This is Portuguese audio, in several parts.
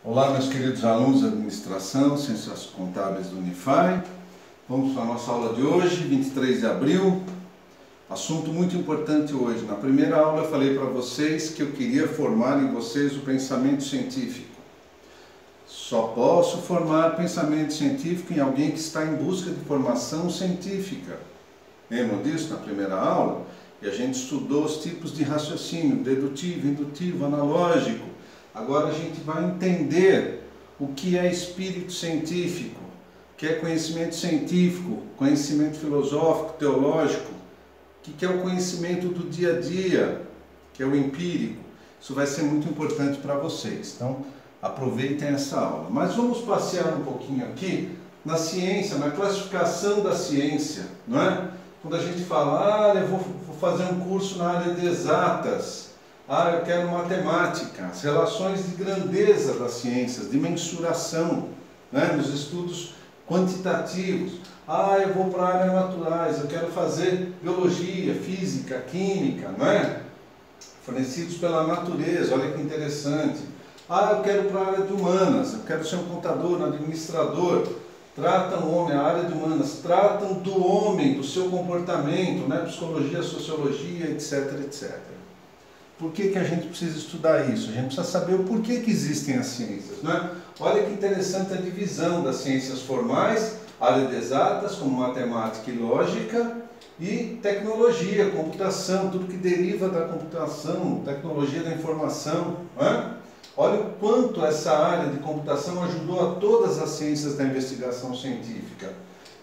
Olá, meus queridos alunos de Administração, Ciências Contábeis do Unify. Vamos para a nossa aula de hoje, 23 de abril. Assunto muito importante hoje. Na primeira aula eu falei para vocês que eu queria formar em vocês o pensamento científico. Só posso formar pensamento científico em alguém que está em busca de formação científica. Lembram disso na primeira aula? E a gente estudou os tipos de raciocínio, dedutivo, indutivo, analógico. Agora a gente vai entender o que é espírito científico, o que é conhecimento científico, conhecimento filosófico, teológico, o que é o conhecimento do dia a dia, que é o empírico. Isso vai ser muito importante para vocês, então aproveitem essa aula. Mas vamos passear um pouquinho aqui na ciência, na classificação da ciência, não é? Quando a gente fala, eu vou fazer um curso na área de exatas, eu quero matemática, as relações de grandeza das ciências, de mensuração, né, nos estudos quantitativos. Eu vou para a área naturais, eu quero fazer biologia, física, química, não é? Fornecidos pela natureza, olha que interessante. Eu quero para a área de humanas, eu quero ser um contador, um administrador. Tratam o homem, a área de humanas, tratam do homem, do seu comportamento, né? Psicologia, sociologia, etc, etc. Por que a gente precisa estudar isso? A gente precisa saber o porquê que existem as ciências, né? Olha que interessante a divisão das ciências formais, área de exatas, como matemática e lógica, e tecnologia, computação, tudo que deriva da computação, tecnologia da informação, não é? Olha o quanto essa área de computação ajudou a todas as ciências da investigação científica.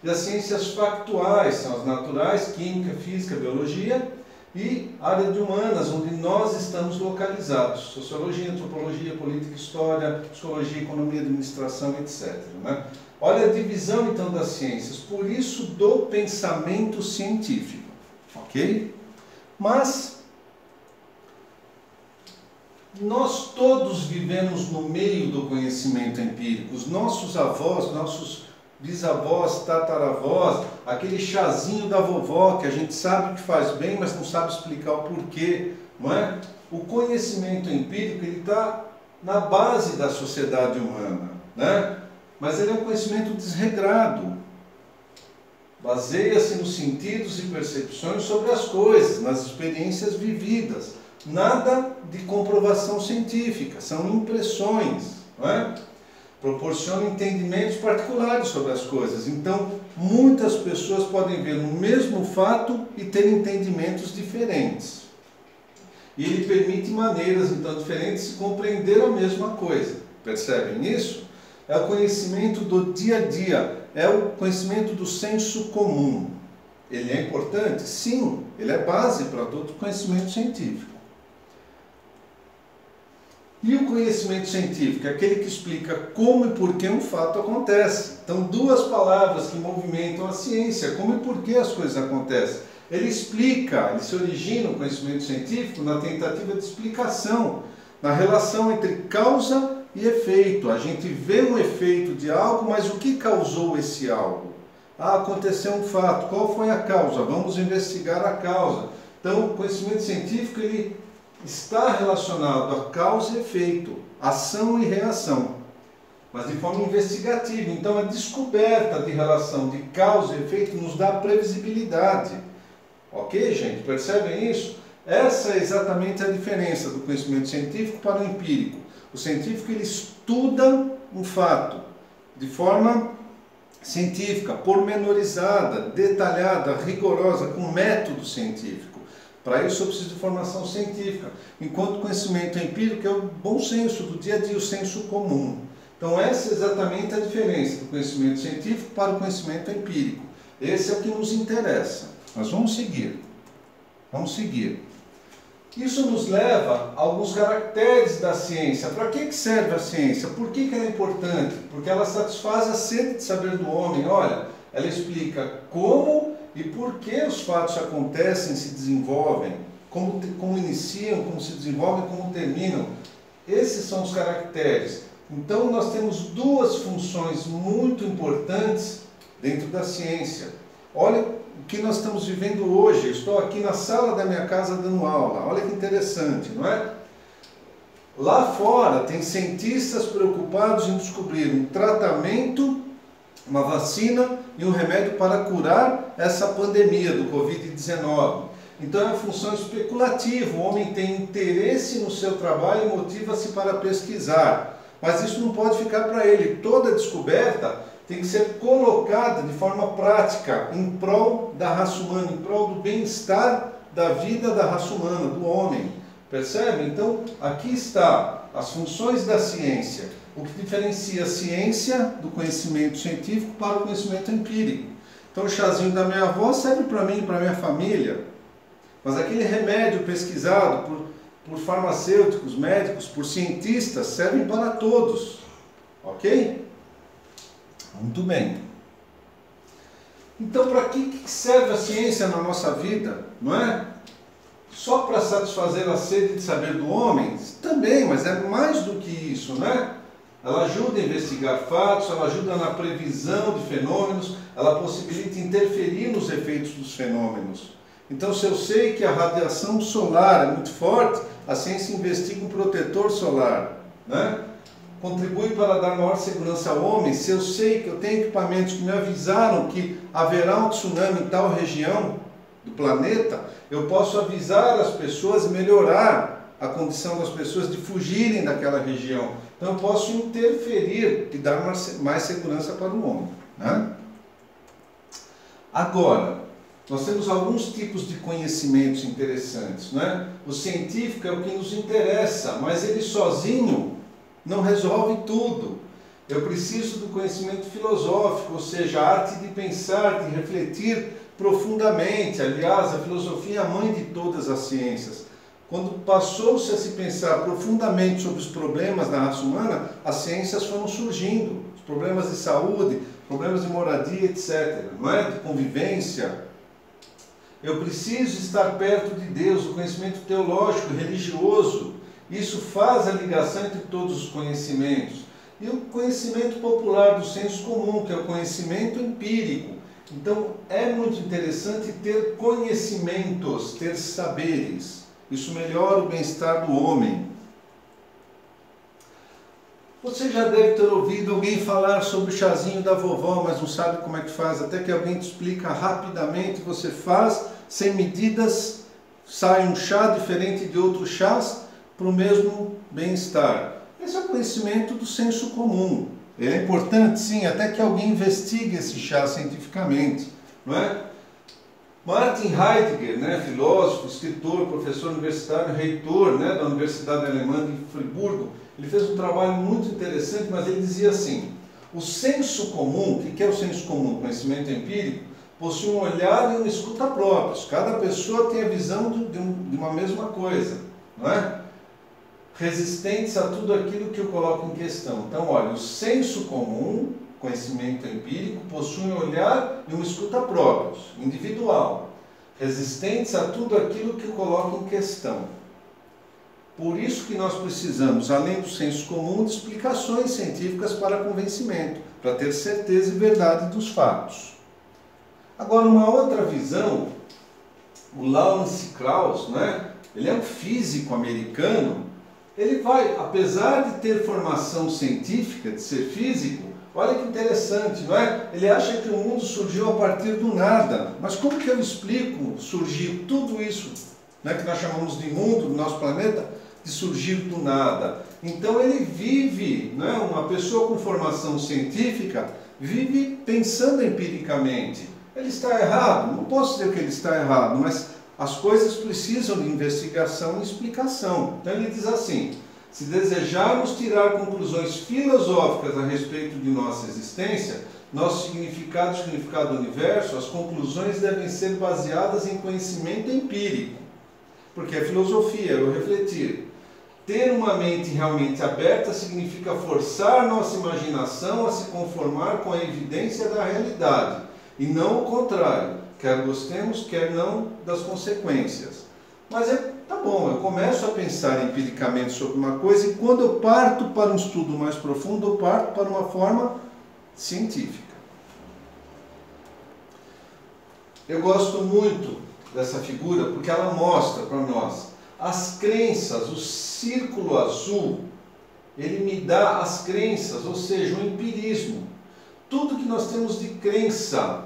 E as ciências factuais são as naturais, química, física, biologia, e área de humanas, onde nós estamos localizados. Sociologia, antropologia, política, história, psicologia, economia, administração, etc. Né? Olha a divisão então das ciências, por isso do pensamento científico. Ok? Mas nós todos vivemos no meio do conhecimento empírico. Os nossos avós, nossos bisavós, tataravós, aquele chazinho da vovó que a gente sabe que faz bem, mas não sabe explicar o porquê, não é? O conhecimento empírico, ele está na base da sociedade humana, né? Mas ele é um conhecimento desregrado. Baseia-se nos sentidos e percepções sobre as coisas, nas experiências vividas. Nada de comprovação científica, são impressões, não é? Proporciona entendimentos particulares sobre as coisas. Então, muitas pessoas podem ver o mesmo fato e ter entendimentos diferentes. E ele permite maneiras, então, diferentes de compreender a mesma coisa. Percebem isso? É o conhecimento do dia a dia, é o conhecimento do senso comum. Ele é importante? Sim, ele é base para todo conhecimento científico. E o conhecimento científico é aquele que explica como e por que um fato acontece. Então, duas palavras que movimentam a ciência, como e por que as coisas acontecem. Ele explica, ele se origina o conhecimento científico na tentativa de explicação, na relação entre causa e efeito. A gente vê um efeito de algo, mas o que causou esse algo? Aconteceu um fato, qual foi a causa? Vamos investigar a causa. Então, o conhecimento científico, ele está relacionado a causa e efeito, ação e reação, mas de forma investigativa. Então, a descoberta de relação de causa e efeito nos dá previsibilidade. Ok, gente? Percebem isso? Essa é exatamente a diferença do conhecimento científico para o empírico. O científico, ele estuda um fato de forma científica, pormenorizada, detalhada, rigorosa, com método científico. Para isso eu preciso de formação científica, enquanto o conhecimento empírico é o bom senso do dia a dia, o senso comum. Então essa é exatamente a diferença do conhecimento científico para o conhecimento empírico. Esse é o que nos interessa. Mas vamos seguir. Vamos seguir. Isso nos leva a alguns caracteres da ciência. Para que serve a ciência? Por que ela é importante? Porque ela satisfaz a sede de saber do homem. Olha, ela explica como e por que os fatos acontecem, se desenvolvem, como iniciam, como se desenvolvem, como terminam. Esses são os caracteres. Então nós temos duas funções muito importantes dentro da ciência. Olha o que nós estamos vivendo hoje. Eu estou aqui na sala da minha casa dando aula. Olha que interessante, não é? Lá fora tem cientistas preocupados em descobrir um tratamento, uma vacina e um remédio para curar essa pandemia do Covid-19. Então é uma função especulativa, o homem tem interesse no seu trabalho e motiva-se para pesquisar. Mas isso não pode ficar para ele. Toda descoberta tem que ser colocada de forma prática em prol da raça humana, em prol do bem-estar da vida da raça humana, do homem. Percebe? Então, aqui está as funções da ciência. O que diferencia a ciência do conhecimento científico para o conhecimento empírico. Então, o chazinho da minha avó serve para mim e para minha família. Mas aquele remédio pesquisado por farmacêuticos, médicos, por cientistas, serve para todos. Ok? Muito bem. Então, para que serve a ciência na nossa vida? Não é? Só para satisfazer a sede de saber do homem? Também, mas é mais do que isso, né? Ela ajuda a investigar fatos, ela ajuda na previsão de fenômenos, ela possibilita interferir nos efeitos dos fenômenos. Então, se eu sei que a radiação solar é muito forte, a ciência investiga um protetor solar, né? Contribui para dar maior segurança ao homem. Se eu sei que eu tenho equipamentos que me avisaram que haverá um tsunami em tal região do planeta, eu posso avisar as pessoas e melhorar a condição das pessoas de fugirem daquela região. Então eu posso interferir e dar mais segurança para o homem, né? Agora, nós temos alguns tipos de conhecimentos interessantes, né? O científico é o que nos interessa, mas ele sozinho não resolve tudo. Eu preciso do conhecimento filosófico, ou seja, a arte de pensar, de refletir profundamente. Aliás, a filosofia é a mãe de todas as ciências. Quando passou-se a se pensar profundamente sobre os problemas da raça humana, as ciências foram surgindo. Os problemas de saúde, problemas de moradia, etc. Não é? De convivência. Eu preciso estar perto de Deus, o conhecimento teológico, religioso. Isso faz a ligação entre todos os conhecimentos. E o conhecimento popular do senso comum, que é o conhecimento empírico. Então, é muito interessante ter conhecimentos, ter saberes. Isso melhora o bem-estar do homem. Você já deve ter ouvido alguém falar sobre o chazinho da vovó, mas não sabe como é que faz. Até que alguém te explica rapidamente, você faz, sem medidas, sai um chá diferente de outros chás, para o mesmo bem-estar. Esse é o conhecimento do senso comum. Ele é importante, sim, até que alguém investigue esse chá cientificamente, não é? Martin Heidegger, né, filósofo, escritor, professor universitário, reitor, né, da Universidade Alemã de Friburgo, ele fez um trabalho muito interessante, mas ele dizia assim: o senso comum, o que é o senso comum? O conhecimento empírico, possui um olhar e uma escuta próprios. Cada pessoa tem a visão de uma mesma coisa, não é? Resistentes a tudo aquilo que eu coloco em questão. Então, olha, o senso comum, conhecimento empírico, possui um olhar e uma escuta próprios, individual, resistentes a tudo aquilo que eu coloco em questão. Por isso que nós precisamos, além do senso comum, de explicações científicas para convencimento, para ter certeza e verdade dos fatos. Agora, uma outra visão, o Lawrence Krauss, né? Ele é um físico americano. Ele vai, apesar de ter formação científica, de ser físico, olha que interessante, não é? Ele acha que o mundo surgiu a partir do nada. Mas como que eu explico surgir tudo isso, né, que nós chamamos de mundo, do nosso planeta, de surgir do nada? Então ele vive, né, uma pessoa com formação científica, vive pensando empiricamente. Ele está errado? Não posso dizer que ele está errado, mas as coisas precisam de investigação e explicação. Então ele diz assim: se desejarmos tirar conclusões filosóficas a respeito de nossa existência, nosso significado do universo, as conclusões devem ser baseadas em conhecimento empírico. Porque é filosofia, é o refletir. Ter uma mente realmente aberta significa forçar nossa imaginação a se conformar com a evidência da realidade, e não o contrário. Quer gostemos, quer não, das consequências. Mas tá bom, eu começo a pensar empiricamente sobre uma coisa e quando eu parto para um estudo mais profundo, eu parto para uma forma científica. Eu gosto muito dessa figura porque ela mostra para nós as crenças, o círculo azul, ele me dá as crenças, ou seja, o empirismo. Tudo que nós temos de crença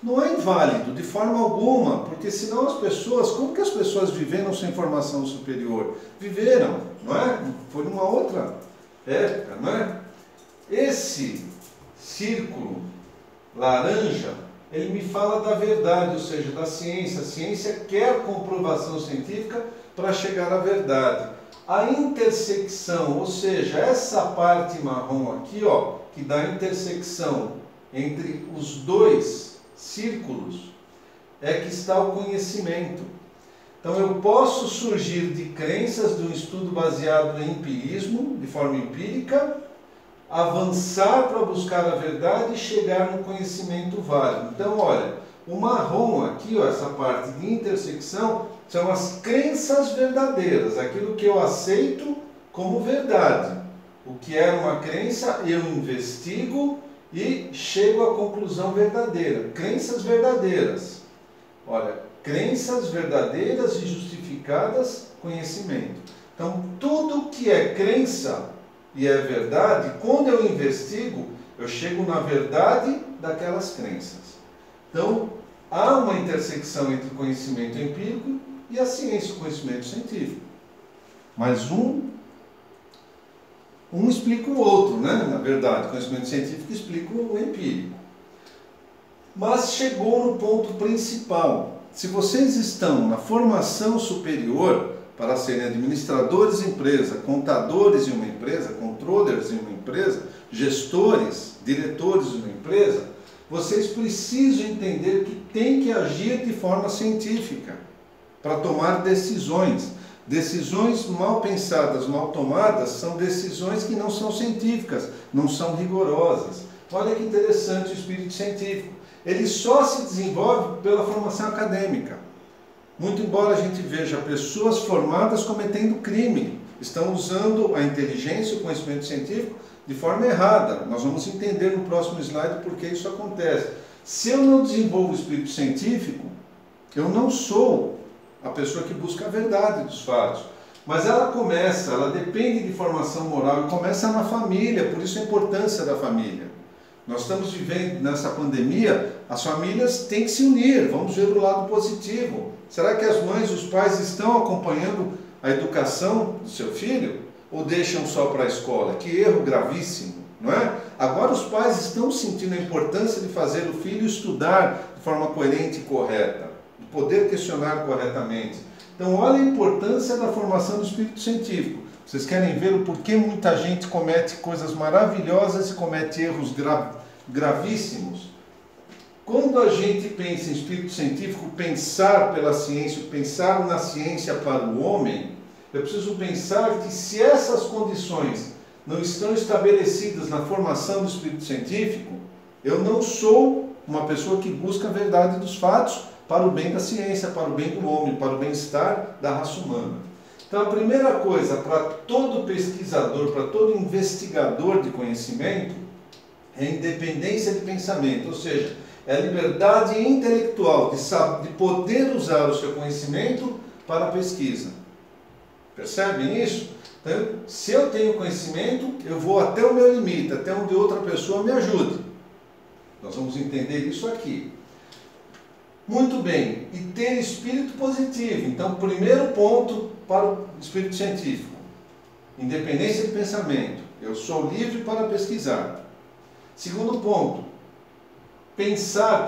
não é inválido de forma alguma, porque senão as pessoas, como que as pessoas viveram sem formação superior? Viveram, não é? Foi numa outra época, não é? Esse círculo laranja, ele me fala da verdade, ou seja, da ciência. A ciência quer comprovação científica para chegar à verdade. A intersecção, ou seja, essa parte marrom aqui, ó, que dá a intersecção entre os dois círculos, é que está o conhecimento. Então eu posso surgir de crenças de um estudo baseado em empirismo, de forma empírica, avançar para buscar a verdade e chegar no conhecimento válido. Então, olha, o marrom aqui, ó, essa parte de intersecção, são as crenças verdadeiras, aquilo que eu aceito como verdade. O que é uma crença, eu investigo e chego à conclusão verdadeira. Crenças verdadeiras. Olha, crenças verdadeiras e justificadas, conhecimento. Então, tudo que é crença e é verdade, quando eu investigo, eu chego na verdade daquelas crenças. Então, há uma intersecção entre o conhecimento empírico e a ciência, o conhecimento científico. Mas um explica o outro, né? Na verdade, o conhecimento científico explica o empírico. Mas chegou no ponto principal. Se vocês estão na formação superior para serem administradores de empresa, contadores de uma empresa, controllers de uma empresa, gestores, diretores de uma empresa, vocês precisam entender que tem que agir de forma científica para tomar decisões. Decisões mal pensadas, mal tomadas, são decisões que não são científicas, não são rigorosas. Olha que interessante o espírito científico. Ele só se desenvolve pela formação acadêmica. Muito embora a gente veja pessoas formadas cometendo crime, estão usando a inteligência e o conhecimento científico de forma errada. Nós vamos entender no próximo slide por que isso acontece. Se eu não desenvolvo o espírito científico, eu não sou a pessoa que busca a verdade dos fatos. Mas ela depende de formação moral e começa na família, por isso a importância da família. Nós estamos vivendo nessa pandemia, as famílias têm que se unir, vamos ver o lado positivo. Será que as mães, os pais estão acompanhando a educação do seu filho? Ou deixam só para a escola? Que erro gravíssimo, não é? Agora os pais estão sentindo a importância de fazer o filho estudar de forma coerente e correta, de poder questionar corretamente. Então olha a importância da formação do espírito científico. Vocês querem ver o porquê muita gente comete coisas maravilhosas e comete erros gravíssimos? Quando a gente pensa em espírito científico, pensar pela ciência, pensar na ciência para o homem, eu preciso pensar que se essas condições não estão estabelecidas na formação do espírito científico, eu não sou uma pessoa que busca a verdade dos fatos para o bem da ciência, para o bem do homem, para o bem-estar da raça humana. Então a primeira coisa para todo pesquisador, para todo investigador de conhecimento, é a independência de pensamento, ou seja, é a liberdade intelectual de poder usar o seu conhecimento para a pesquisa. Percebem isso? Então, se eu tenho conhecimento, eu vou até o meu limite, até onde outra pessoa me ajude. Nós vamos entender isso aqui. Muito bem, e ter espírito positivo. Então, primeiro ponto para o espírito científico: independência de pensamento. Eu sou livre para pesquisar. Segundo ponto, pesquisar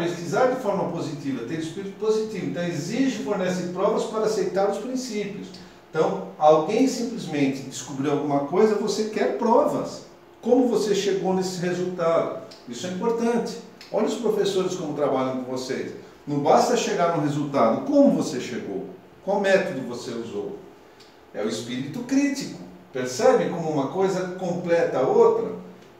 de forma positiva, ter espírito positivo. Então, exige e fornece provas para aceitar os princípios. Então, alguém simplesmente descobriu alguma coisa, você quer provas. Como você chegou nesse resultado? Isso é importante. Olha os professores como trabalham com vocês. Não basta chegar no resultado. Como você chegou? Qual método você usou? É o espírito crítico. Percebe como uma coisa completa a outra?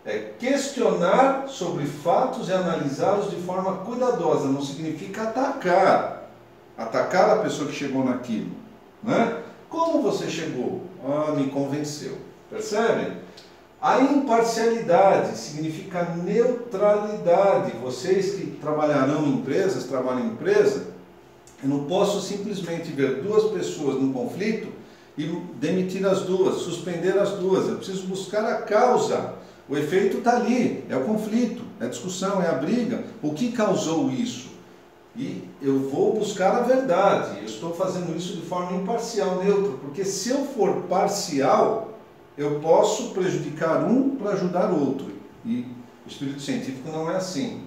É questionar sobre fatos e analisá-los de forma cuidadosa. Não significa atacar. Atacar a pessoa que chegou naquilo. Né? Como você chegou? Me convenceu. Percebem? A imparcialidade significa neutralidade. Vocês que trabalharão em empresas, trabalham em empresa, Eu não posso simplesmente ver duas pessoas num conflito e demitir as duas, suspender as duas. Eu preciso buscar a causa. O efeito está ali, é o conflito, é a discussão, é a briga. O que causou isso? E eu vou buscar a verdade. Eu estou fazendo isso de forma imparcial, neutra, porque se eu for parcial, eu posso prejudicar um para ajudar o outro. E o espírito científico não é assim.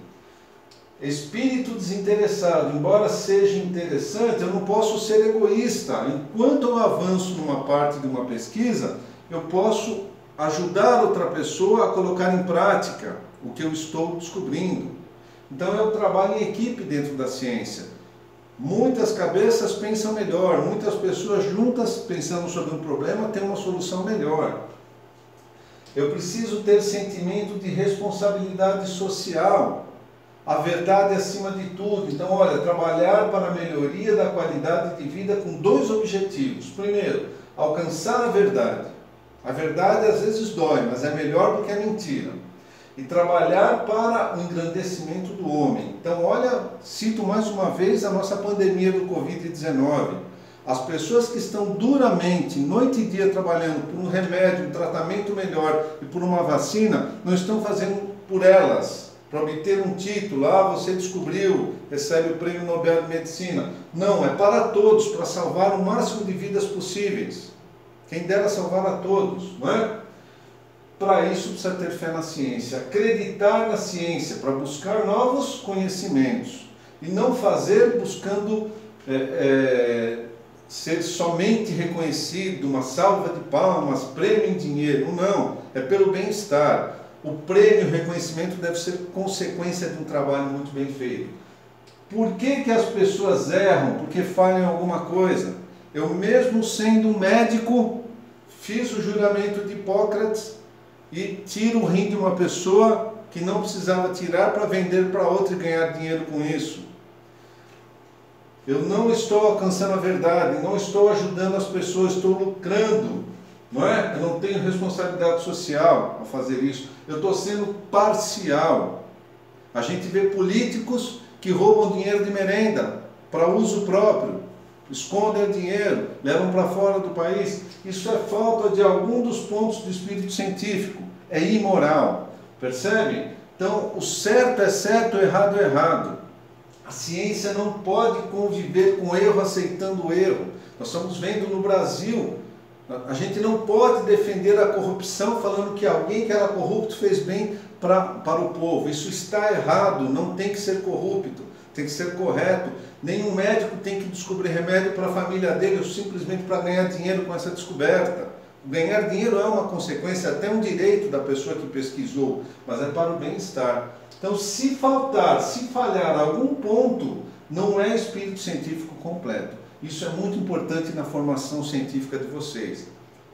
Espírito desinteressado, embora seja interessante, eu não posso ser egoísta. Enquanto eu avanço numa parte de uma pesquisa, eu posso ajudar outra pessoa a colocar em prática o que eu estou descobrindo. Então é o trabalho em equipe dentro da ciência. Muitas cabeças pensam melhor, muitas pessoas juntas pensando sobre um problema têm uma solução melhor. Eu preciso ter sentimento de responsabilidade social. A verdade acima de tudo. Então, olha, trabalhar para a melhoria da qualidade de vida com dois objetivos. Primeiro, alcançar a verdade. A verdade às vezes dói, mas é melhor do que a mentira. E trabalhar para o engrandecimento do homem. Então, olha, cito mais uma vez a nossa pandemia do Covid-19. As pessoas que estão duramente, noite e dia, trabalhando por um remédio, um tratamento melhor e por uma vacina, não estão fazendo por elas, para obter um título, você descobriu, recebe o Prêmio Nobel de Medicina. Não, é para todos, para salvar o máximo de vidas possíveis. Quem dera salvar a todos, não é? Para isso precisa ter fé na ciência, acreditar na ciência, para buscar novos conhecimentos. E não fazer buscando ser somente reconhecido, uma salva de palmas, prêmio em dinheiro. Não, é pelo bem-estar. O prêmio, o reconhecimento deve ser consequência de um trabalho muito bem feito. Por que as pessoas erram? Porque falham em alguma coisa. Eu mesmo sendo um médico, fiz o juramento de Hipócrates e tiro o rim de uma pessoa que não precisava tirar para vender para outra e ganhar dinheiro com isso. Eu não estou alcançando a verdade, não estou ajudando as pessoas, estou lucrando. Não é? Eu não tenho responsabilidade social ao fazer isso. Eu estou sendo parcial. A gente vê políticos que roubam dinheiro de merenda para uso próprio, escondem dinheiro, levam para fora do país. Isso é falta de algum dos pontos do espírito científico. É imoral. Percebe? Então, o certo é certo, o errado é errado. A ciência não pode conviver com o erro aceitando o erro. Nós estamos vendo no Brasil. A gente não pode defender a corrupção falando que alguém que era corrupto fez bem para o povo. Isso está errado, não tem que ser corrupto, tem que ser correto. Nenhum médico tem que descobrir remédio para a família dele ou simplesmente para ganhar dinheiro com essa descoberta. Ganhar dinheiro é uma consequência, até um direito da pessoa que pesquisou, mas é para o bem-estar. Então, se faltar, se falhar algum ponto, não é espírito científico completo. Isso é muito importante na formação científica de vocês.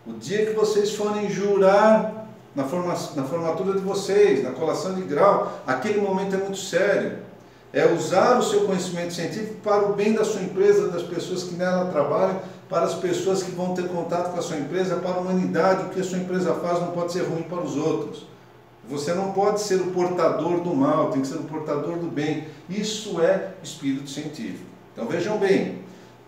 O dia que vocês forem jurar na formatura de vocês, na colação de grau, aquele momento é muito sério. É usar o seu conhecimento científico para o bem da sua empresa, das pessoas que nela trabalham, para as pessoas que vão ter contato com a sua empresa, para a humanidade. O que a sua empresa faz não pode ser ruim para os outros. Você não pode ser o portador do mal, tem que ser o portador do bem. Isso é espírito científico. Então vejam bem.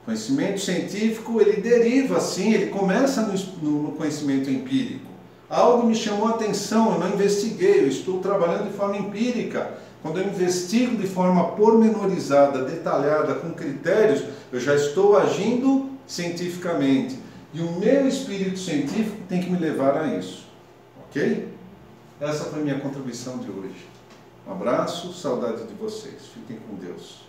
Conhecimento científico, ele deriva assim, ele começa no conhecimento empírico. Algo me chamou a atenção, eu não investiguei, eu estou trabalhando de forma empírica. Quando eu investigo de forma pormenorizada, detalhada, com critérios, eu já estou agindo cientificamente. E o meu espírito científico tem que me levar a isso. Ok? Essa foi a minha contribuição de hoje. Um abraço, saudade de vocês. Fiquem com Deus.